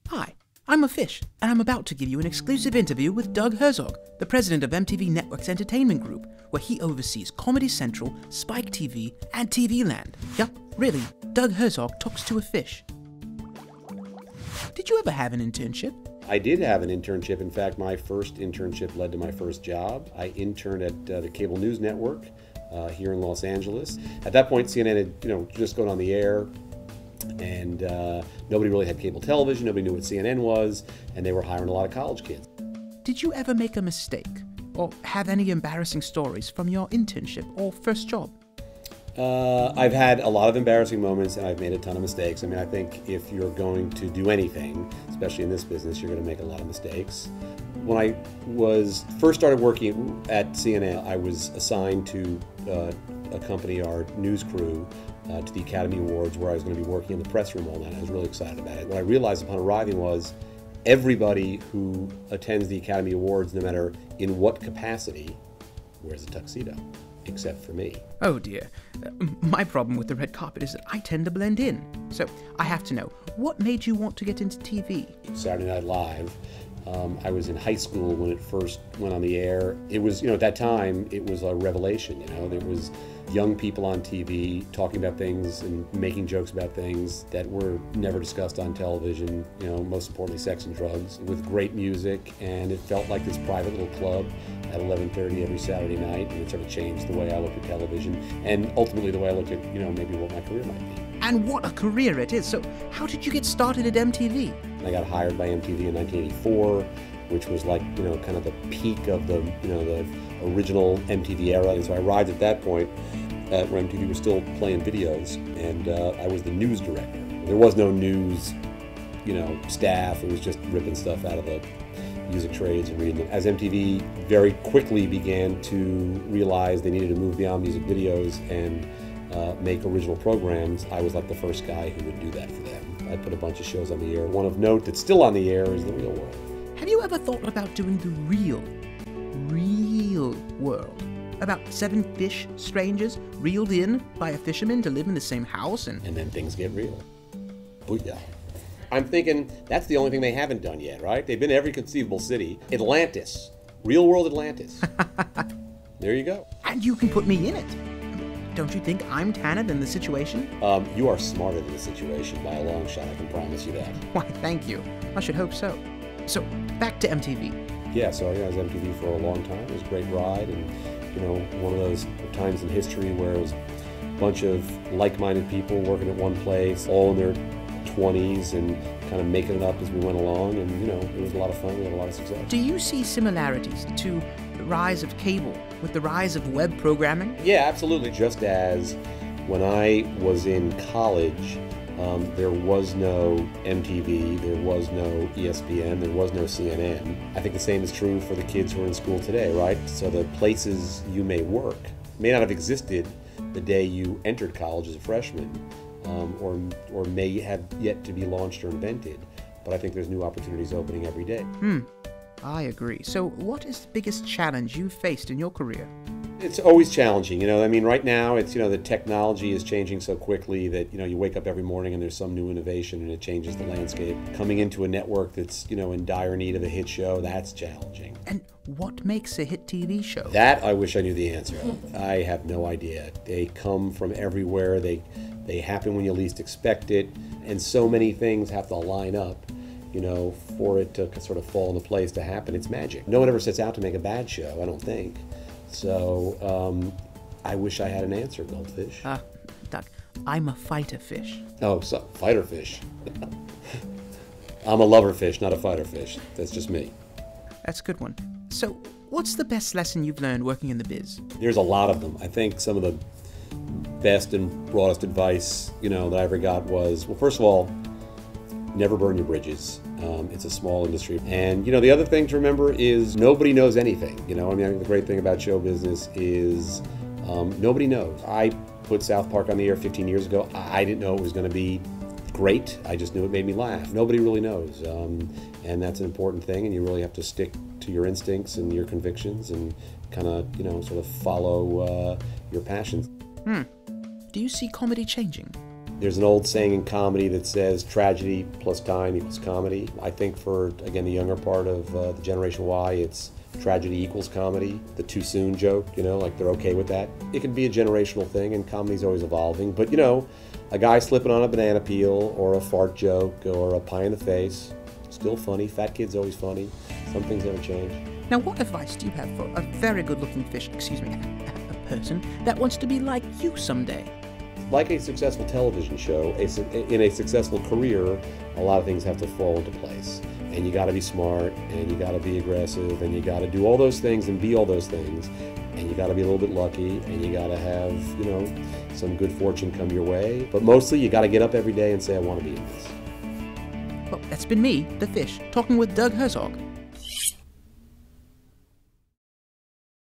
Hi, I'm a fish, and I'm about to give you an exclusive interview with Doug Herzog, the president of MTV Network's entertainment group, where he oversees Comedy Central, Spike TV, and TV Land. Yup, really, Doug Herzog talks to a fish. Did you ever have an internship? I did have an internship. In fact, my first internship led to my first job. I interned at the cable news network here in Los Angeles. At that point, CNN had just gone on the air, and nobody really had cable television. Nobody knew what CNN was, and they were hiring a lot of college kids. Did you ever make a mistake or have any embarrassing stories from your internship or first job? I've had a lot of embarrassing moments, and I've made a ton of mistakes. I mean, I think if you're going to do anything, especially in this business, you're going to make a lot of mistakes. When I first started working at CNN, I was assigned to accompany our news crew to the Academy Awards, where I was going to be working in the press room all night. I was really excited about it. What I realized upon arriving was everybody who attends the Academy Awards, no matter in what capacity, wears a tuxedo, except for me. Oh dear. My problem with the red carpet is that I tend to blend in. So I have to know, what made you want to get into TV? Saturday Night Live. I was in high school when it first went on the air. It was, at that time, it was a revelation, There was young people on TV talking about things and making jokes about things that were never discussed on television, most importantly sex and drugs, with great music, and it felt like this private little club at 11:30 every Saturday night, and it sort of changed the way I looked at television, and ultimately the way I looked at, maybe what my career might be. And what a career it is. So how did you get started at MTV? I got hired by MTV in 1984, which was like, kind of the peak of the, the original MTV era. And so I arrived at that point where MTV was still playing videos, and I was the news director. There was no news, staff. It was just ripping stuff out of the music trades and reading them. As MTV very quickly began to realize they needed to move beyond music videos and make original programs, I was like the first guy who would do that for them. I put a bunch of shows on the air. One of note that's still on the air is The Real World. Have you ever thought about doing the real world? About 7 fish strangers reeled in by a fisherman to live in the same house and then things get real. Booyah. I'm thinking that's the only thing they haven't done yet, right? They've been to every conceivable city. Atlantis. Real world Atlantis. There you go. And you can put me in it. Don't you think I'm tanner than the situation? You are smarter than the situation by a long shot, I can promise you that. Why, thank you. I should hope so. So, back to MTV. Yeah, so I was MTV for a long time. It was a great ride, and one of those times in history where it was a bunch of like-minded people working at one place, all in their 20s and kind of making it up as we went along, and it was a lot of fun. We had a lot of success. Do you see similarities to the rise of cable with the rise of web programming? Yeah, absolutely. Just as when I was in college, there was no MTV, there was no ESPN, there was no CNN. I think the same is true for the kids who are in school today, right? So the places you may work may not have existed the day you entered college as a freshman, or may have yet to be launched or invented. But I think there's new opportunities opening every day. I agree. So what is the biggest challenge you've faced in your career? It's always challenging, right now it's, the technology is changing so quickly that, you wake up every morning and there's some new innovation and it changes the landscape. Coming into a network that's, in dire need of a hit show, that's challenging. And what makes a hit TV show? That I wish I knew the answer. I have no idea. They come from everywhere. They happen when you least expect it. And so many things have to line up, for it to sort of fall into place to happen. It's magic. No one ever sets out to make a bad show, I don't think. So I wish I had an answer, Goldfish. Doug, I'm a fighter fish. Oh, so fighter fish. I'm a lover fish, not a fighter fish. That's just me. That's a good one. So what's the best lesson you've learned working in the biz? There's a lot of them. I think some of the best and broadest advice, that I ever got was, well, first of all, never burn your bridges. It's a small industry. And, the other thing to remember is nobody knows anything. I think the great thing about show business is nobody knows. I put South Park on the air 15 years ago. I didn't know it was going to be great. I just knew it made me laugh. Nobody really knows. And that's an important thing, and you really have to stick to your instincts and your convictions and kind of, sort of follow your passions. Do you see comedy changing? There's an old saying in comedy that says tragedy plus time equals comedy. I think for, again, the younger part of the Generation Y, it's tragedy equals comedy. The too soon joke, like they're okay with that. It can be a generational thing, and comedy's always evolving. But, a guy slipping on a banana peel or a fart joke or a pie in the face, still funny. Fat kid's always funny. Some things never change. Now, what advice do you have for a very good-looking fish, a person that wants to be like you someday? Like a successful television show, in a successful career, a lot of things have to fall into place. And you got to be smart, and you got to be aggressive, and you got to do all those things and be all those things. And you got to be a little bit lucky, and you got to have, some good fortune come your way. But mostly, you got to get up every day and say, I want to be in this. Well, that's been me, the fish, talking with Doug Herzog.